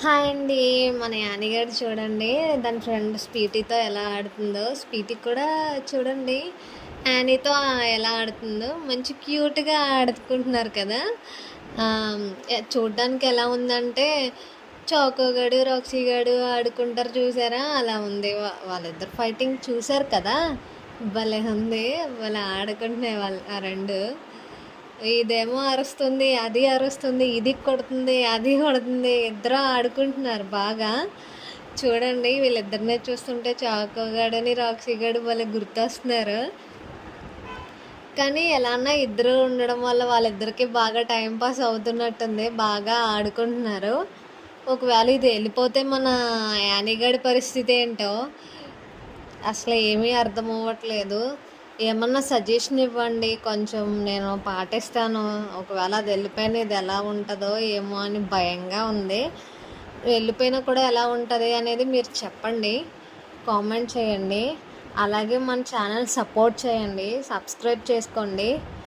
Hi అండి. మన యానిగాడు చూడండి దాని ఫ్రెండ్ స్వీటీతో ఎలా ఆడుతుందో. స్వీటీకి కూడా చూడండి యానీతో ఎలా ఆడుతుందో. మంచి క్యూట్గా ఆడుకుంటున్నారు కదా. చూడ్డానికి ఎలా ఉందంటే చాకోగాడు రాక్సీ గాడు ఆడుకుంటారు చూసారా, అలా ఉంది. వాళ్ళిద్దరు ఫైటింగ్ చూసారు కదా, భలే ఉంది. భలే ఆడుకుంటున్నాయి వాళ్ళు ఆ రెండు. ఇదేమో అరుస్తుంది, అది అరుస్తుంది, ఇది కొడుతుంది, అది కొడుతుంది. ఇద్దరు ఆడుకుంటున్నారు బాగా. చూడండి వీళ్ళిద్దరినే చూస్తుంటే చాకోగాడని రాక్సీ గాడు భలే గుర్తొస్తున్నారు. కానీ ఎలా అన్నా ఇద్దరు ఉండడం వల్ల వాళ్ళిద్దరికి బాగా టైంపాస్ అవుతున్నట్టుంది. బాగా ఆడుకుంటున్నారు. ఒకవేళ ఇది వెళ్ళిపోతే మన యానిగాడి పరిస్థితి ఏంటో అసలు ఏమీ అర్థం అవ్వట్లేదు. ఏమన్నా సజెషన్ ఇవ్వండి, కొంచెం నేను పాటిస్తాను. ఒకవేళ అది వెళ్ళిపోయినా ఇది ఎలా ఉంటుందో ఏమో అని భయంగా ఉంది. వెళ్ళిపోయినా కూడా ఎలా ఉంటుంది అనేది మీరు చెప్పండి, కామెంట్ చేయండి. అలాగే మన ఛానల్ సపోర్ట్ చేయండి, సబ్స్క్రైబ్ చేసుకోండి.